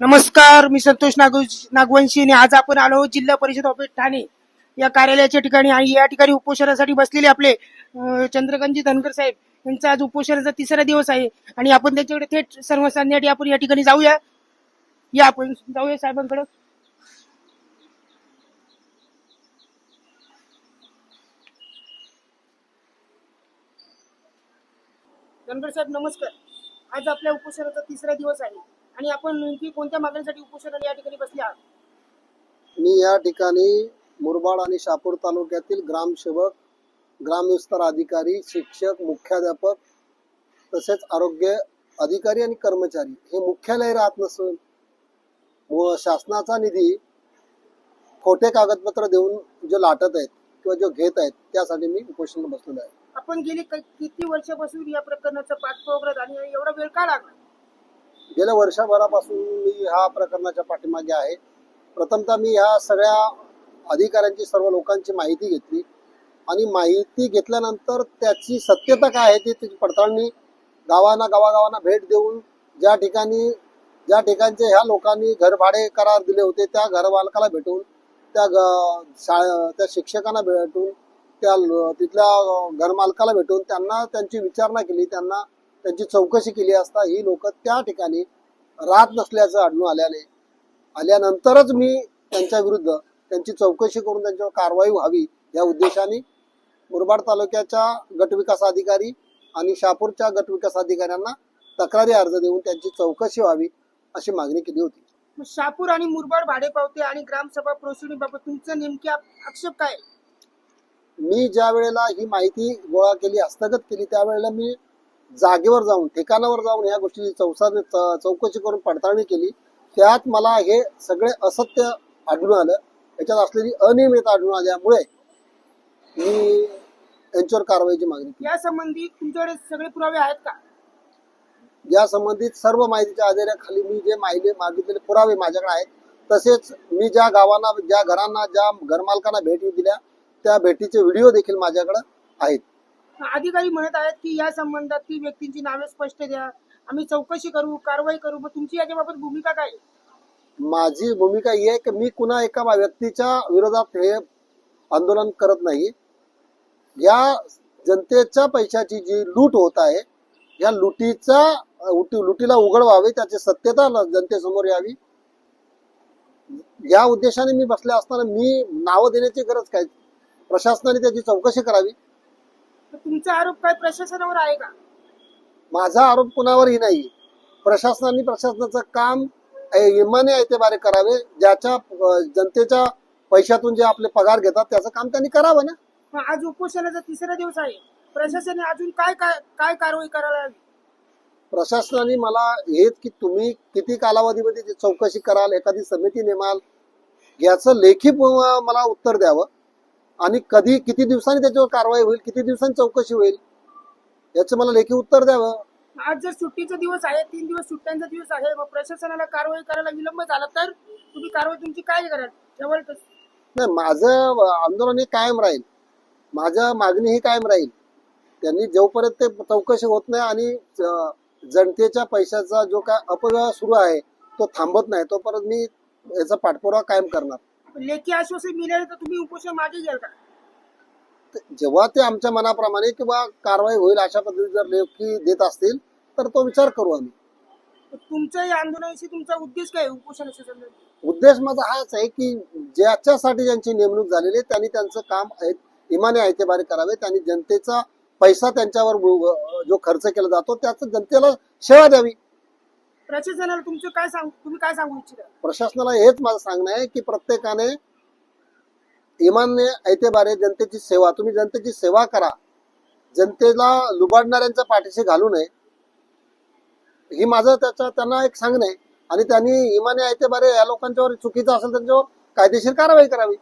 नमस्कार, मी संतोष नागवंशी आणि आज आपण आलो आहोत जिल्हा परिषद ऑफिस ठाणे या कार्यालयाच्या ठिकाणी आणि या ठिकाणी उपोषणासाठी बसलेले आपले चंद्रकांतजी धनगर साहेब यांचा आज उपोषणाचा तिसरा दिवस आहे आणि आपण त्याच्याकडे थेट सर्व सांगण्यासाठी आपण या ठिकाणी जाऊया. आपण जाऊया साहेबांकडे. धनगर साहेब नमस्कार. आज आपल्या उपोषणाचा तिसरा दिवस आहे आणि आपण नेमकी कोणत्या मागणीसाठी उपोषणाला या ठिकाणी बसले आहात? मी या ठिकाणी मुरबाड आणि शहापूर तालुक्यातील ग्रामसेवक, ग्रामविस्तार अधिकारी, शिक्षक, मुख्याध्यापक तसेच आरोग्य अधिकारी आणि कर्मचारी हे मुख्यालय राहत नसून शासनाचा निधी खोटे कागदपत्र देऊन जो लाटत आहेत किंवा जो घेत आहेत त्यासाठी मी उपोषणाला बसलेलो आहे. आपण गेली किती वर्षापासून या प्रकरणाचा पाठपुरावा आणि एवढा वेळ का लागला? गेल्या वर्षभरापासून मी ह्या प्रकरणाच्या पाठीमागे आहे. प्रथमतः मी ह्या सगळ्या अधिकाऱ्यांची, सर्व लोकांची माहिती घेतली आणि माहिती घेतल्यानंतर त्याची सत्यता काय आहे त्याची पडताळणी गावागावांना भेट देऊन ज्या ठिकाणचे ह्या लोकांनी घरभाडे करार दिले होते त्या घरमालकाला भेटून, त्या शिक्षकांना भेटून, तिथल्या घरमालकाला भेटून त्यांना त्यांची विचारणा केली, त्यांना त्यांची चौकशी केली असता ही लोक त्या ठिकाणी राहत नसल्याचं आढळून आल्यानंतरच मी त्यांच्या विरुद्ध त्यांची चौकशी करून त्यांच्यावर कारवाई व्हावी या उद्देशाने मुरबाड तालुक्याच्या गटविकास अधिकारी आणि शहापूरच्या गटविकास अधिकाऱ्यांना तक्रारी अर्ज देऊन त्यांची चौकशी व्हावी अशी मागणी केली होती. शहापूर आणि मुरबाड भाडेपावते आणि ग्रामसभा प्रोसिडिंग बाबत तुमचं नेमके आक्षेप काय? मी ज्या वेळेला ही माहिती गोळा केली, हस्तगत केली, त्यावेळेला मी जागेवर जाऊन, ठिकाणावर जाऊन या गोष्टीची चौकशी करून पडताळणी केली. त्यात मला हे सगळे असत्य आढळून आलं. याच्यात असलेली अनियमितता आढळून आल्यामुळे मी यांच्यावर कारवाईची मागणी केली. या संबंधित तुमच्याकडे सगळे पुरावे आहेत का? या संबंधित सर्व माहितीच्या आधाराखाली मी जे मागितलेले पुरावे माझ्याकडे आहेत. तसेच मी ज्या गावांना, ज्या घरांना, ज्या घरमालकांना भेटी दिल्या त्या भेटीचे व्हिडिओ देखील माझ्याकडे आहेत. अधिकारी म्हणत आहेत की या संबंधातील व्यक्तींची नावे स्पष्ट द्या, आम्ही चौकशी करू, कारवाई करू. मग तुमची याच्याबाबत भूमिका काय? माझी भूमिका ही आहे की मी कुणा एका व्यक्तीच्या विरोधात हे आंदोलन करत नाही. या जनतेच्या पैशाची जी लूट होत आहे या लुटीला उघड व्हावे, त्याची सत्यता जनतेसमोर यावी या उद्देशाने मी बसले असताना मी नावं देण्याची गरज काय? प्रशासनाने त्याची चौकशी करावी. तुमचा आरोप काय प्रशासनावर आहे का? माझा आरोप कुणावरही नाही. प्रशासनाचं काम इमाने ऐतेबारे करावे. ज्याच्या जनतेच्या पैशातून जे आपले पगार घेतात त्याचं काम त्यांनी करावं ना. आज उपोषणाचा तिसरा दिवस आहे, प्रशासनाने अजून काय कारवाई करायला हवी? प्रशासनाने मला हेच की तुम्ही किती कालावधीमध्ये चौकशी कराल, एखादी समिती नेमाल याचं लेखी मला उत्तर द्यावं आणि किती दिवसांनी त्याच्यावर कारवाई होईल, किती दिवसांनी चौकशी होईल याचं मला लेखी उत्तर द्यावं. आज जर सुट्टीचा दिवस आहे, 3 दिवस सुट्ट्यांचा दिवस आहे, मग प्रशासनाला कारवाई करायला विलंब झाला तर तुम्ही कारवाई तुमची काय कराल? नाही, माझं आंदोलन हे कायम राहील, माझ्या मागणी ही कायम राहील. त्यांनी जोपर्यंत ते चौकशी होत नाही आणि जनतेच्या पैशाचा जो काय अपव्यवहार सुरू आहे तो थांबत नाही तोपर्यंत मी याचा पाठपुरावा कायम करणार. लेखी आश्वासन मिळाले तर तुम्ही उपोषण मागे घ्याल का? जेव्हा ते आमच्या मनाप्रमाणे किंवा कारवाई होईल अशा पद्धतीने जर लेखी देत असतील तर तो विचार करू आम्ही. तुमच्या या आंदोलनाविषयी तुमचा उद्देश काय? उपोषणाच्या संदर्भात उद्देश माझा हाच आहे की ज्याच्यासाठी ज्यांची नेमणूक झालेली आहे त्यांनी त्यांचं काम इमाने ऐतेबारे करावे. त्यांनी जनतेचा पैसा त्यांच्यावर जो खर्च केला जातो त्याचं जनतेला सेवा द्यावी. प्रशासनाला तुम्ही काय सांगू इच्छिता? प्रशासनाला हेच माझं सांगणं आहे की प्रत्येकाने इमानने ऐतेबारे जनतेची सेवा, तुम्ही जनतेची सेवा करा, जनतेला लुबाडणाऱ्यांच्या पाठीशी घालू नये ही माझं त्यांना एक सांगणं आहे. आणि त्यांनी इमाने ऐतेबारे या लोकांच्यावर चुकीचं असेल त्यांच्यावर कायदेशीर कारवाई करावी.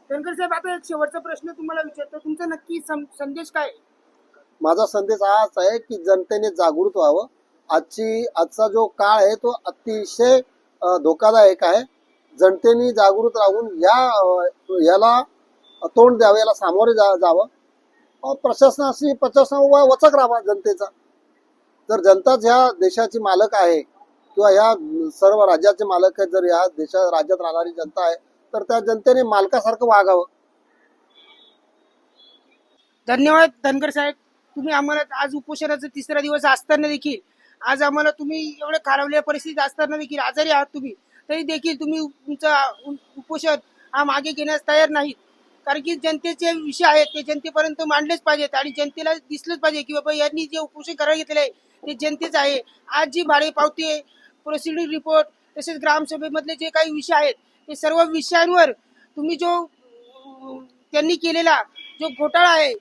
धनगर साहेब, आता एक शेवटचा प्रश्न तुम्हाला विचारतो, तुमचा नक्की संदेश काय? माझा संदेश हाच आहे की जनतेने जागृत व्हावं. आजचा जो काळ आहे तो अतिशय धोकादायक आहे. जनतेने जागृत राहून याला तोंड द्यावं, याला सामोरे जावं. प्रशासनाशी वचक राहावा जनतेचा. जर जनताच ह्या देशाची मालक आहे किंवा ह्या सर्व राज्याचे मालक आहेत, जर ह्या राज्यात राहणारी जनता आहे तर त्या जनतेने मालकासारखं वागावं. धन्यवाद धनगर साहेब. तुम्ही आम्हाला आज उपोषणाचा तिसरा दिवस असताना देखील आज आम्हाला तुम्ही एवढे खालावलेल्या परिस्थितीत असताना देखील आजारी आहात तुम्ही, तरी देखील तुम्ही तुमचा उपोषण हा मागे घेण्यास तयार नाहीत. कारण की जनतेचे विषय आहेत ते जनतेपर्यंत मांडलेच पाहिजेत आणि जनतेला दिसलंच पाहिजे की बाबा यांनी जे उपोषण करायला घेतलेलं आहे ते जनतेच आहे. आज जी भाडे पावते, प्रोसिडिंग रिपोर्ट तसेच ग्रामसभेमधले जे काही विषय आहेत ते सर्व विषयांवर तुम्ही जो त्यांनी केलेला जो घोटाळा आहे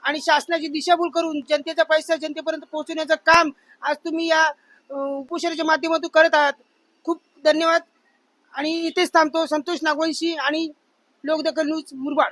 आणि शासनाची दिशाभूल करून जनतेचा पैसा जनतेपर्यंत पोहोचवण्याचं काम आज तुम्ही या उपोषणाच्या माध्यमातून करत आहात. खूप धन्यवाद आणि इथेच थांबतो. संतोष नागवंशी आणि लोकदखल न्यूज मुरबाड.